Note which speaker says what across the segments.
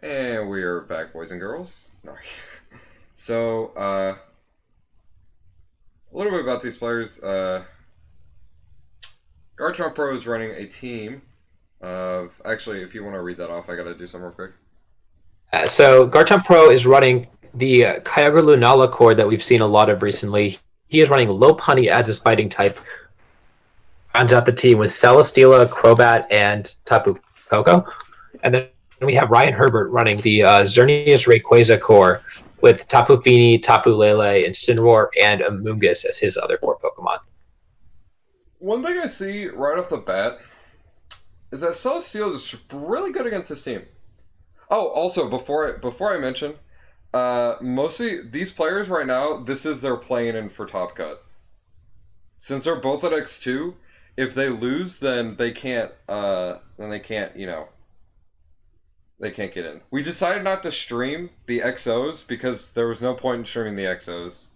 Speaker 1: And we are back, boys and girls. No. So, a little bit about these players. Garchompro is running a team of. Actually, if you want to read that off, I gotta do something real quick.
Speaker 2: So Garchompro is running the Kyogre Lunala core that we've seen a lot of recently. He is running Lopunny as his fighting type. Rounds out the team with Celesteela, Crobat, and Tapu Koko. And then we have Ryan Herbert running the Xerneas Rayquaza core with Tapu Fini, Tapu Lele, Incineroar, and Amoonguss as his other core Pokemon.
Speaker 1: One thing I see right off the bat is that Celesteela is really good against this team. Oh, also before I mention, mostly these players right now, this is their playing in for Top Cut. Since they're both at X2, if they lose, then they can't. They can't get in. We decided not to stream the XOs because there was no point in streaming the XOs.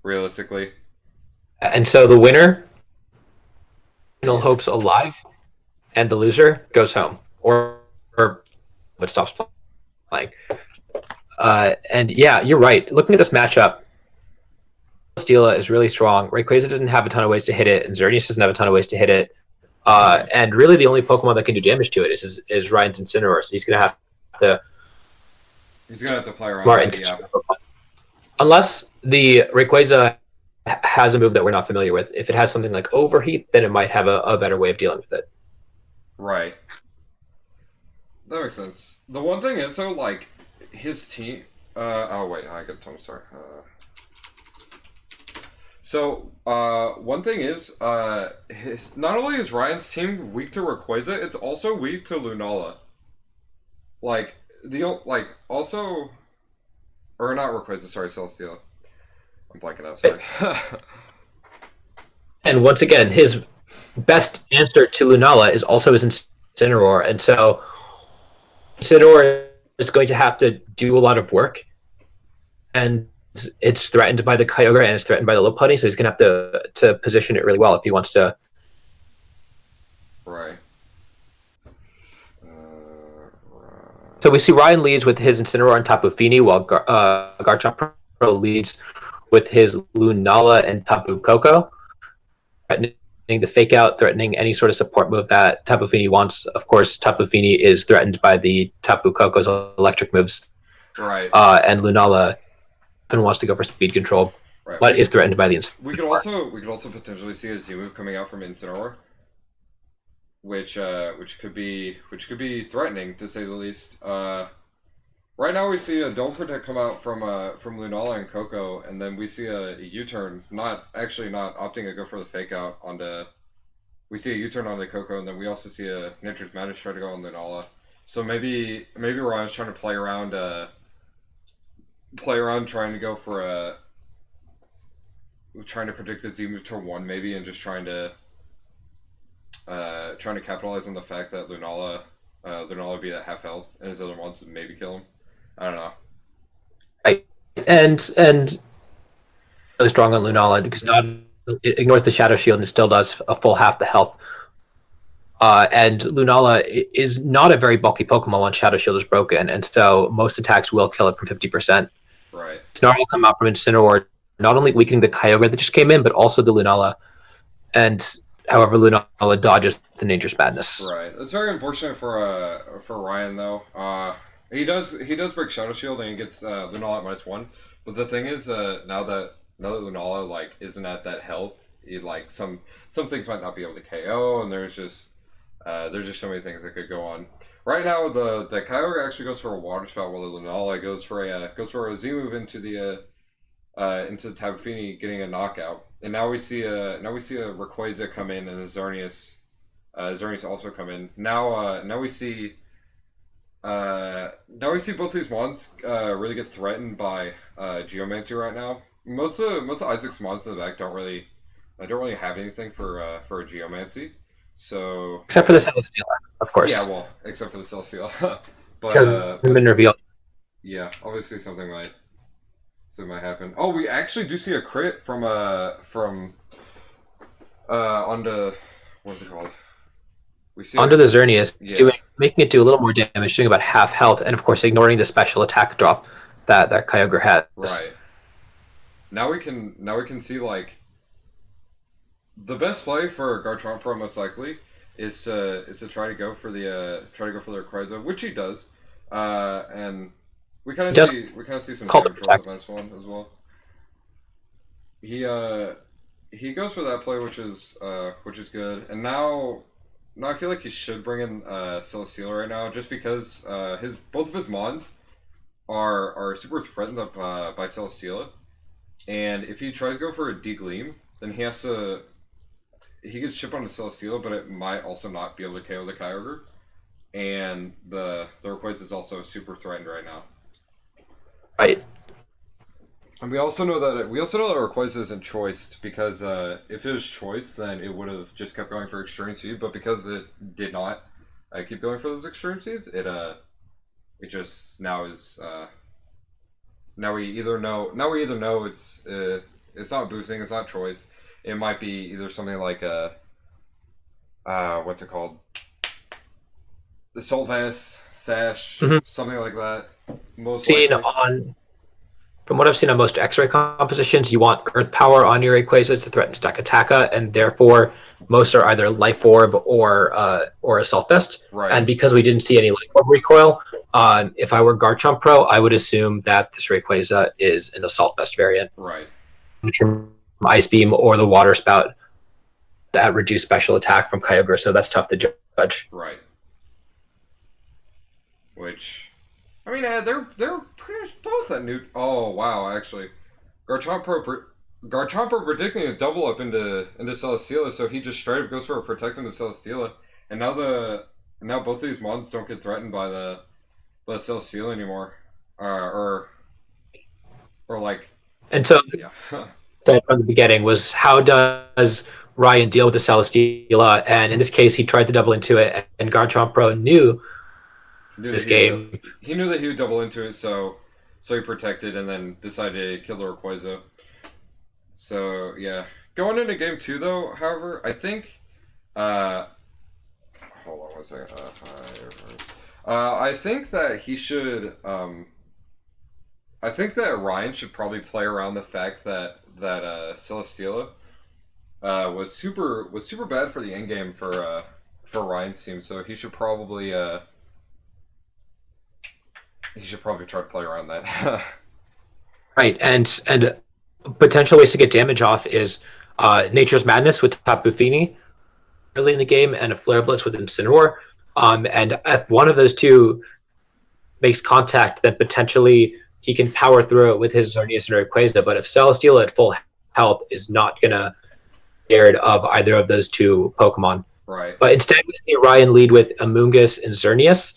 Speaker 1: Realistically,
Speaker 2: And so the winner
Speaker 1: yeah.
Speaker 2: hopes alive, and the loser goes home or but stops playing. And yeah, you're right. Looking at this matchup, Steela is really strong. Rayquaza doesn't have a ton of ways to hit it, and Xerneas doesn't have a ton of ways to hit it. And really, the only Pokemon that can do damage to it is Ryan's Incineroar. So he's going to have to
Speaker 1: He's gonna have to play around
Speaker 2: smart
Speaker 1: with
Speaker 2: and
Speaker 1: it, yeah.
Speaker 2: unless the Rayquaza has a move that we're not familiar with. If it has something like Overheat, then it might have a better way of dealing with it.
Speaker 1: Right. That makes sense. The one thing is though, like his team. Oh wait, I got to tell him. Sorry. One thing is, his not only is Ryan's team weak to Rayquaza, it's also weak to Lunala. Like also, or not Rayquaza. Sorry, Celesteela. I'm blanking out. Sorry.
Speaker 2: And once again, his best answer to Lunala is also his Incineroar, and so Incineroar is going to have to do a lot of work, and it's threatened by the Kyogre and it's threatened by the Lopunny, so he's going to have to position it really well if he wants to.
Speaker 1: Right.
Speaker 2: So we see Ryan leads with his Incineroar and Tapu Fini, while Garchomp Pro leads with his Lunala and Tapu Koko, threatening the fake out, threatening any sort of support move that Tapu Fini wants. Of course, Tapu Fini is threatened by the Tapu Koko's electric moves,
Speaker 1: Right.
Speaker 2: And Lunala often wants to go for speed control,
Speaker 1: Right.
Speaker 2: but is threatened by the Incineroar.
Speaker 1: We could also potentially see a Z move coming out from Incineroar, which could be threatening to say the least. Right now we see a Don't Protect come out from Lunala and Coco, and then we see a U-turn, not opting to go for the fake out onto. We see a U-turn on the Coco, and then we also see a Nature's Madness try to go on Lunala. So maybe Ryan's trying to play around trying to go for trying to predict the Z move turn one maybe, and just trying to capitalize on the fact that Lunala would be at half health and his other ones would maybe kill him. I don't know.
Speaker 2: Right. And really strong on Lunala because it ignores the Shadow Shield and it still does a full half the health. And Lunala is not a very bulky Pokemon once Shadow Shield is broken, and so most attacks will kill it from 50%.
Speaker 1: Right.
Speaker 2: Snarl will come out from Incineroar, not only weakening the Kyogre that just came in, but also the Lunala. And however, Lunala dodges the Nature's Madness.
Speaker 1: Right. It's very unfortunate for Ryan though. He does break Shadow Shield and he gets Lunala at -1. But the thing is, now that Lunala like isn't at that health, some things might not be able to KO, and there's just so many things that could go on. Right now, the Kyogre actually goes for a Water Spout, while the Lunala goes for a Z move into the Tapu Fini, getting a knockout. And now we see a Rayquaza come in and a Xerneas also come in. Now we see both these mons really get threatened by Geomancy right now. Most of Isaac's mons in the back don't really have anything for a Geomancy. So
Speaker 2: Except for the Celesteela, of course.
Speaker 1: yeah, well, except for the Celestial.
Speaker 2: Because
Speaker 1: but
Speaker 2: been revealed.
Speaker 1: yeah, obviously something might happen. Oh, we actually do see a crit from onto what's it called? We see
Speaker 2: Under the Xerneas, it's
Speaker 1: yeah,
Speaker 2: making it do a little more damage, doing about half health, and of course ignoring the special attack drop that Kyogre has.
Speaker 1: right. Now we can see like the best play for Garchompro most likely is to try to go for the Rayquaza, which he does, and we kind of see some
Speaker 2: Call
Speaker 1: damage
Speaker 2: the
Speaker 1: rolls at -1 as well. He goes for that play, which is good, and now I feel like he should bring in Celesteela right now, just because his both of his Mons are super threatened by Celesteela, and if he tries to go for a D-Gleam, then he could ship on a Celesteela, but it might also not be able to KO the Kyogre, and the Rayquaza is also super threatened right now.
Speaker 2: Right.
Speaker 1: And we also know that Rayquaza isn't choiced, because if it was choiced, then it would have just kept going for extreme speed. But because it did not keep going for those extreme speeds, it just now is now we either know it's not boosting, it's not choice. It might be either something like what's it called, the Salt Vest, Sash, something like that. Most likely.
Speaker 2: From what I've seen on most X-ray compositions, you want Earth Power on your Rayquaza to threaten Stakataka, and therefore most are either Life Orb or Assault Vest.
Speaker 1: Right.
Speaker 2: And because we didn't see any Life Orb recoil, if I were Garchompro, I would assume that this Rayquaza is an Assault Vest variant.
Speaker 1: Right.
Speaker 2: From Ice Beam or the Water Spout that reduce special attack from Kyogre, so that's tough to judge.
Speaker 1: Right. Which, I mean, they're pretty much both at new. Oh wow, actually, Garchompro predicting a double up into Celesteela, so he just straight up goes for a protect into Celesteela, and now both of these Mons don't get threatened by the Celesteela anymore, or like.
Speaker 2: And so,
Speaker 1: yeah.
Speaker 2: From the beginning was, how does Ryan deal with the Celesteela? And in this case, he tried to double into it, and Garchompro knew this game.
Speaker 1: He knew that he would double into it, so he protected and then decided to kill the Rayquaza. So yeah, going into game 2 though, however, I think hold on one second. I think that he should. I think that Ryan should probably play around the fact that Celesteela was super bad for the end game for Ryan's team. So he should probably try to play around that.
Speaker 2: Right, and potential ways to get damage off is Nature's Madness with Tapu Fini early in the game, and a Flare Blitz with Incineroar. And if one of those two makes contact, then potentially he can power through it with his Xerneas and Rayquaza. But if Celesteela at full health is not gonna be scared of either of those two Pokemon.
Speaker 1: Right.
Speaker 2: But instead we see Ryan lead with Amoonguss and Xerneas,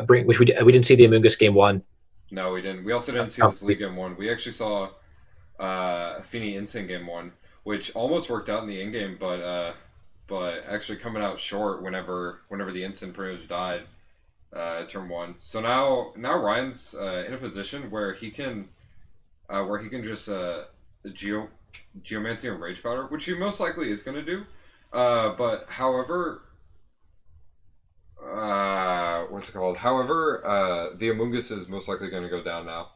Speaker 2: which we didn't see the Amoonguss game 1.
Speaker 1: No, we didn't. We also didn't see this League game 1. We actually saw Fini Instant game 1, which almost worked out in the end game, but actually coming out short whenever the Instant pretty much died turn 1. So now Ryan's in a position where he can just Geomancy and Rage Powder, which he most likely is going to do. But however, what's it called? However, the Amoonguss is most likely going to go down now.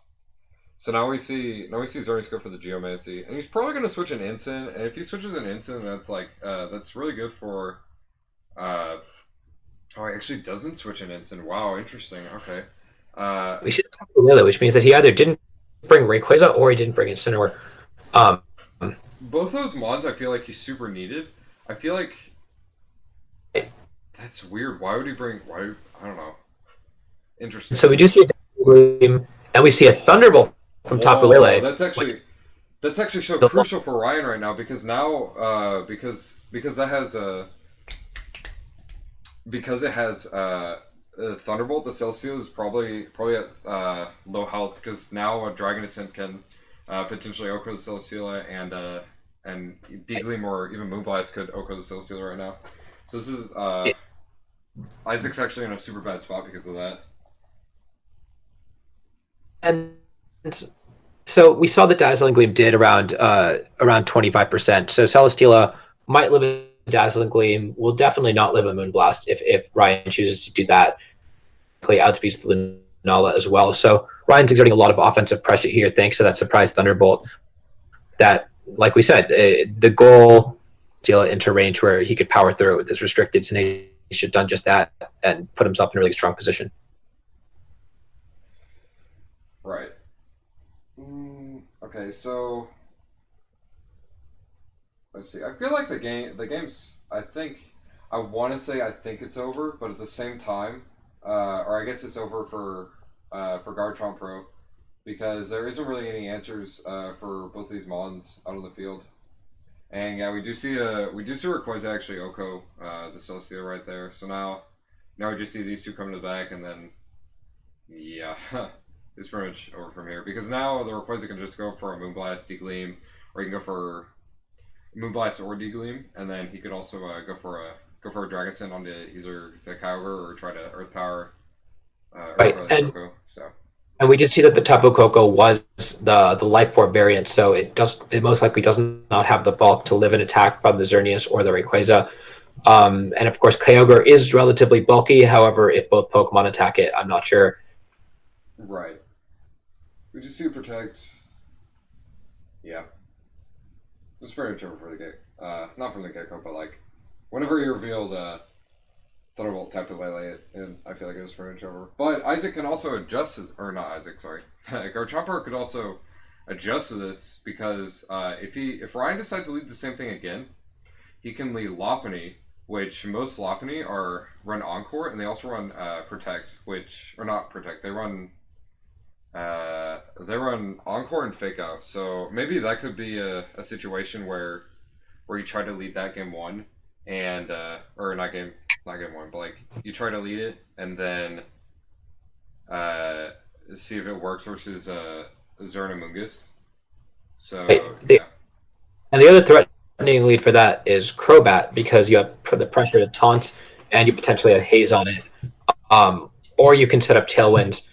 Speaker 1: So now we see Xerneas go for the Geomancy, and he's probably going to switch an Instant. And if he switches an Instant, that's really good for. Oh, he actually doesn't switch an Instant. Wow, interesting. Okay.
Speaker 2: We should talk about that, which means that he either didn't bring Rayquaza or he didn't bring Incineroar.
Speaker 1: Both those Mons, I feel like he's super needed. I feel like that's weird. Why would he bring? I don't know. Interesting.
Speaker 2: So we do see a Gleam, and we see a Thunderbolt from Tapu Lele.
Speaker 1: That's actually so crucial for Ryan right now, because now because that has because it has Thunderbolt, the Celesteela is probably at low health, because now a Dragon Ascent can potentially Oko the Celesteela, and D-Gleam or even Moonblast could Oko the Celesteela right now. So this is Isaac's actually in a super bad spot because of that.
Speaker 2: And so we saw that Dazzling Gleam did around 25%. So Celesteela might limit Dazzling Gleam will definitely not live a Moonblast if Ryan chooses to do that. Play outspeeds the Lunala as well. So Ryan's exerting a lot of offensive pressure here thanks to that surprise Thunderbolt. That, like we said, the goal deal into range where he could power through with his restricted, and he should have done just that and put himself in a really strong position.
Speaker 1: Right. Okay, so let's see. I feel like the game's. I want to say I think it's over, but at the same time, or I guess it's over for Garchompro, because there isn't really any answers for both of these Mons out on the field. And yeah, we do see Rayquaza actually Oko the Celesteela right there. So now we just see these two come to the back, and then yeah, it's pretty much over from here, because now the Rayquaza can just go for a Moonblast, D-Gleam, or he can go for Moonblast or D-Gleam, and then he could also go for a Dragon Scent onto either the Kyogre or try to Earth Power.
Speaker 2: Right, and we did see that the Tapu Koko was the Life Orb variant, so it most likely does not have the bulk to live an attack from the Xerneas or the Rayquaza. And of course, Kyogre is relatively bulky. However, if both Pokemon attack it, I'm not sure.
Speaker 1: Right. We just see Protect. Yeah. It's pretty much over for the get. Not from the get-go, but like whenever he revealed Thunderbolt Tapu Lele, and I feel like it was pretty much over. But Isaac can also adjust to, or not Isaac, sorry. Garchompro could also adjust to this, because if Ryan decides to lead the same thing again, he can lead Lopunny, which most Lopunny run Encore, and they also run Protect, or not Protect, they run Encore and Fake Out. So maybe that could be a situation where you try to lead that game one, and or not game one, but like you try to lead it and then see if it works versus Zernamungus. So yeah.
Speaker 2: And the other threatening lead for that is Crobat, because you have the pressure to taunt and you potentially have Haze on it. Or you can set up Tailwind.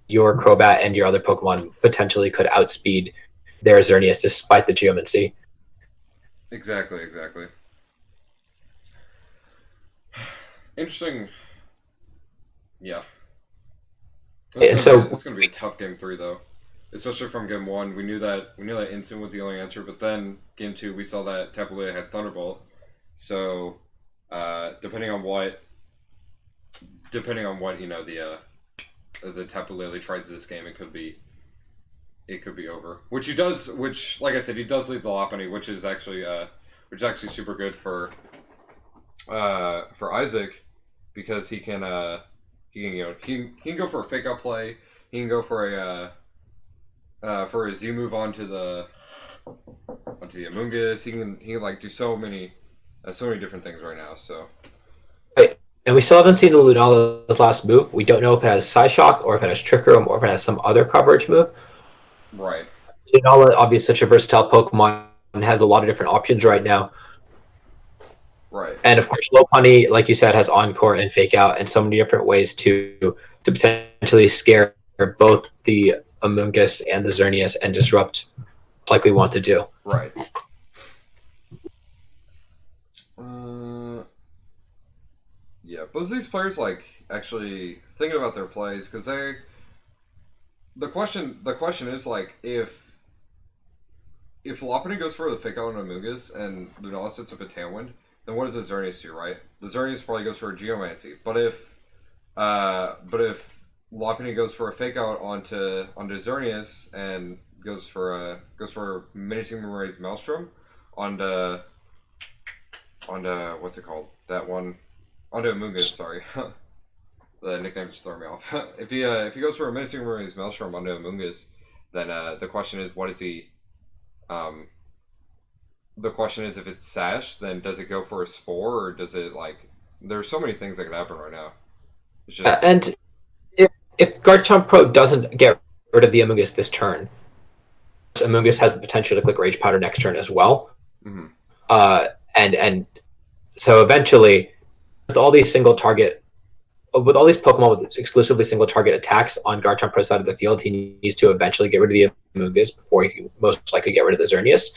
Speaker 2: Your Crobat and your other Pokemon potentially could outspeed their Xerneas despite the Geomancy.
Speaker 1: Exactly. Interesting. Yeah. It's going to be a tough game 3, though. Especially from game 1. We knew that Instant was the only answer, but then game 2 we saw that Tapu Lele had Thunderbolt. So, depending on what the Tapu Lele tries this game, it could be over. Which, like I said, he does lead the Lopunny, which is actually super good for Isaac, because he can go for a Fake Out play. He can go for a Z move onto the Amoonguss. He can like do so many different things right now. So.
Speaker 2: Right. And we still haven't seen the Lunala's last move. We don't know if it has Psyshock, or if it has Trick Room, or if it has some other coverage move.
Speaker 1: Right.
Speaker 2: Lunala, obviously, such a versatile Pokemon, and has a lot of different options right now.
Speaker 1: Right.
Speaker 2: And of course, Lopunny, like you said, has Encore and Fake Out, and so many different ways to potentially scare both the Amoonguss and the Xerneas and disrupt, like we want to do.
Speaker 1: Right. Yeah, both these players actually thinking about their plays, because the question is if Lopunny goes for the Fake Out on Amoonguss and Lunala sets up a Tailwind, then what does the Xerneas do, right? The Xerneas probably goes for a Geomancy, but if Lopunny goes for a Fake Out onto Xerneas and goes for Menacing Moonraze Maelstrom onto what's it called? That one. Onto Amoonguss, sorry. The nicknames just throw me off. If he goes for a Menacing Moonraze Maelstrom onto Amoonguss, then the question is, what is he? The question is, if it's Sash, then does it go for a Spore, or does it There's so many things that could happen right now. It's just...
Speaker 2: And if Garchompro doesn't get rid of the Amoonguss this turn, Amoonguss has the potential to click Rage Powder next turn as well.
Speaker 1: Mm-hmm.
Speaker 2: And so eventually, with all these Pokemon with exclusively single target attacks on Garchompro's side of the field, he needs to eventually get rid of the Amoonguss before he can most likely get rid of the Xerneas.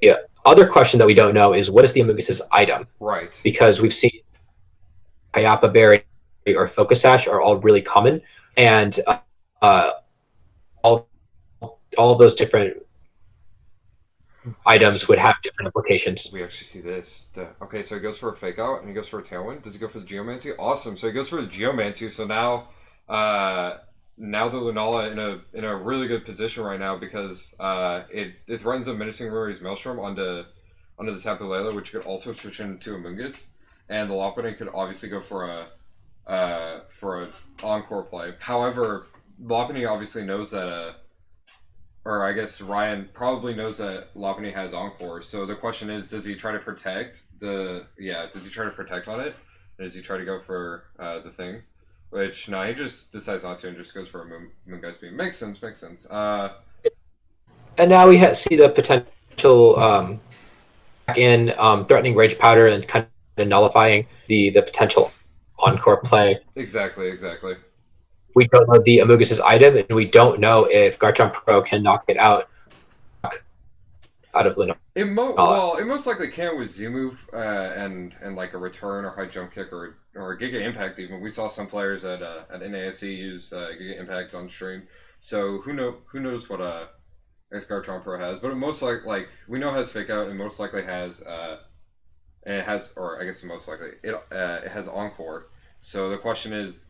Speaker 2: Yeah, other question that we don't know is what is the Amoonguss's item?
Speaker 1: Right.
Speaker 2: Because we've seen Kayapa Berry or Focus Sash are all really common, and all those different items would have different implications.
Speaker 1: We actually see this. Okay, so he goes for a fake out and he goes for a tailwind. Does he go for the Geomancy? Awesome. So he goes for the Geomancy. So now, now the Lunala in a really good position right now because it threatens a menacing Rory's Maelstrom onto the Tapu Lele, which could also switch into Amoonguss, and the Lopunny could obviously go for a encore play. However, Lopunny obviously knows that or I guess Ryan probably knows that Lopunny has Encore. So the question is, does he try to protect does he try to protect on it? Or does he try to go for the thing? Which, no, he just decides not to and just goes for a Moongeist Beam. Makes sense.
Speaker 2: And now we see the potential back in threatening Rage Powder and kind of nullifying the potential Encore play.
Speaker 1: Exactly.
Speaker 2: We don't know the Amoonguss's item, and we don't know if Garchompro can knock it out of Lunala.
Speaker 1: It most likely can with Z move and like a return or high jump kick or a Giga Impact even. We saw some players at NASC use Giga Impact on stream. So who knows what Garchompro has, but it most like we know it has fake out and most likely has and it has, or I guess most likely it has Encore. So the question is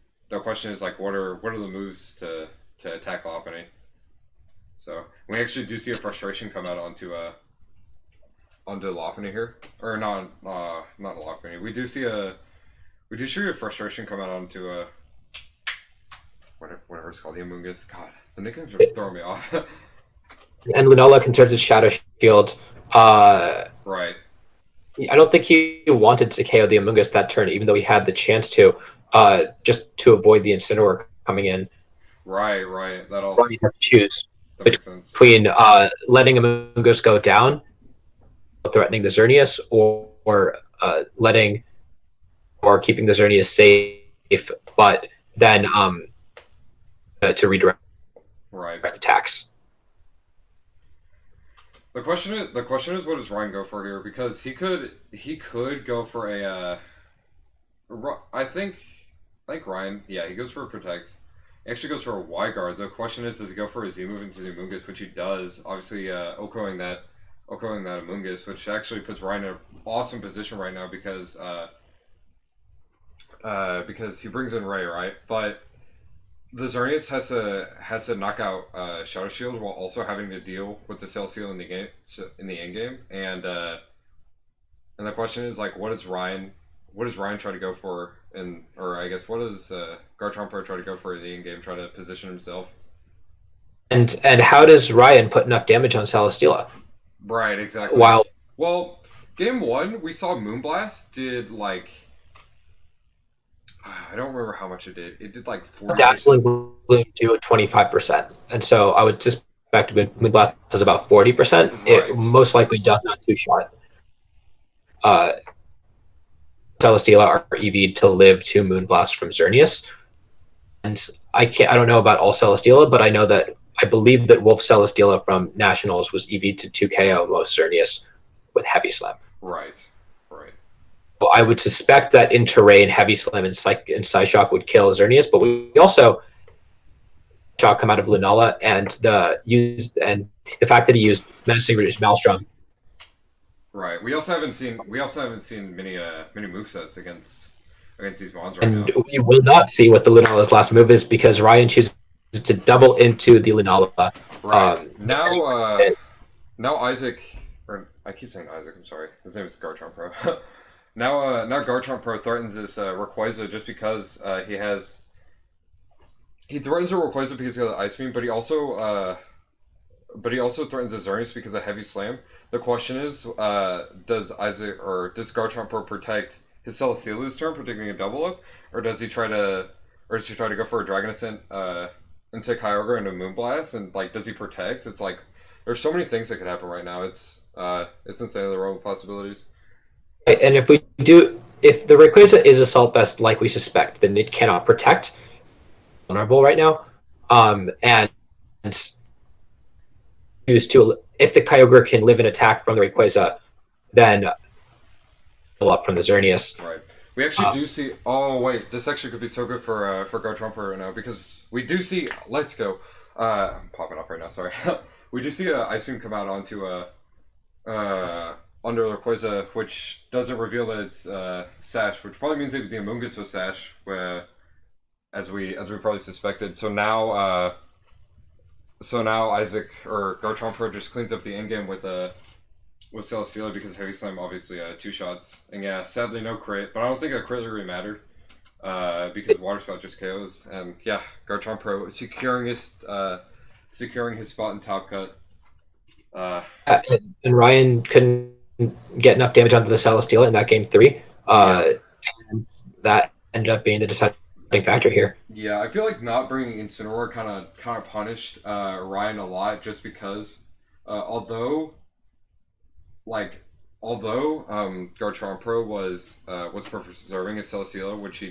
Speaker 1: like what are the moves to attack Lopunny? So we actually do see a frustration come out onto Lopunny here, or not Lopunny. We do see a frustration come out onto whatever it's called, the Amoonguss. God, the nicknames are throwing me off.
Speaker 2: And Lunala conserves his Shadow Shield.
Speaker 1: Right.
Speaker 2: I don't think he wanted to KO the Amoonguss that turn, even though he had the chance to, just to avoid the Incineroar coming in.
Speaker 1: Right. That'll
Speaker 2: Or you have to choose
Speaker 1: between
Speaker 2: letting Amoonguss go down, threatening the Xerneas, or letting or keeping the Xerneas safe, but then to redirect attacks.
Speaker 1: The question is, what does Ryan go for here? Because he could go for a. I think Ryan, he goes for a protect. He actually goes for a Y guard. The question is, does he go for a Z move into the Amoonguss, which he does. Obviously, Okoing that Amoonguss, which actually puts Ryan in an awesome position right now because he brings in Ray, right? But the Xerneas has to knock out Shadow Shield while also having to deal with the Cell Seal in the end game, and the question is like, what does Ryan try to go for, or I guess what does Garchompro try to go for in the end game, try to position himself?
Speaker 2: And how does Ryan put enough damage on Celesteela?
Speaker 1: Right, exactly. Well, game 1 we saw Moonblast did like. I don't remember how much it did. It did like 40.
Speaker 2: Dazzling Bloom do 25%, and so I would suspect Moonblast does about 40%. Right. It most likely does not two-shot. Celesteela are EV'd to live 2 Moonblasts from Xerneas, and I don't know about all Celesteela, but I believe that Wolf Celesteela from Nationals was EV'd to 2 KO most Xerneas with Heavy Slam.
Speaker 1: Right.
Speaker 2: I would suspect that in terrain, Heavy Slam and Psyshock would kill Xerneas, but we also Shock come out of Lunala, and the fact that he used Menacing Root Maelstrom.
Speaker 1: Right. We also haven't seen many movesets against these monsters right now.
Speaker 2: And we will not see what the Lunala's last move is because Ryan chooses to double into the Lunala.
Speaker 1: Right. Now Isaac, or I keep saying Isaac. I'm sorry. His name is Garchompro. Now Garchompro threatens this Rayquaza just because he threatens a Rayquaza because he has Ice Beam, but he also threatens a Xerneas because of Heavy Slam. The question is, does Garchompro protect his Celesteela this turn, predicting a double up, or does he try to go for a Dragon Ascent into Kyogre into Moonblast, and like does he protect? It's like there's so many things that could happen right now. It's insane the realm of possibilities.
Speaker 2: And if the Rayquaza is Assault Vest like we suspect, then it cannot protect. Vulnerable right now, and choose to, if the Kyogre can live an attack from the Rayquaza, then pull up from the Xerneas.
Speaker 1: Right. We actually do see. Oh wait, this actually could be so good for Garchompro right now because we do see. Let's go. I'm popping up right now. Sorry. We do see a Ice Beam come out onto under Rayquaza, which doesn't reveal that it's Sash, which probably means that the Amoonguss was Sash, as we probably suspected. So now Isaac or Garchompro just cleans up the end game with Celesteela because Heavy Slam obviously 2 shots, and yeah, sadly no crit, but I don't think a crit really mattered because Water Spout just KOs, and yeah, Garchompro securing his spot in Top Cut.
Speaker 2: And Ryan couldn't get enough damage onto the Celesteela in that game 3. And that ended up being the deciding factor here.
Speaker 1: Yeah, I feel like not bringing Incineroar kind of punished Ryan a lot, just because although Garchompro was preserving his Celesteela, which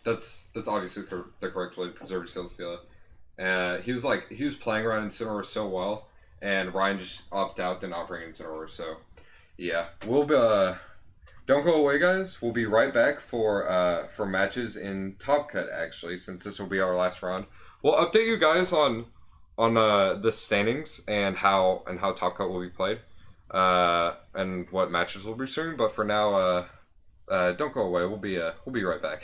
Speaker 1: that's obviously the correct way to preserve your Celesteela. He was playing around Incineroar so well, and Ryan just opted out to not bring Incineroar. So yeah, we'll be. Don't go away, guys. We'll be right back for matches in Top Cut. Actually, since this will be our last round, we'll update you guys on the standings and how Top Cut will be played, and what matches will be soon. But for now, don't go away. We'll be right back.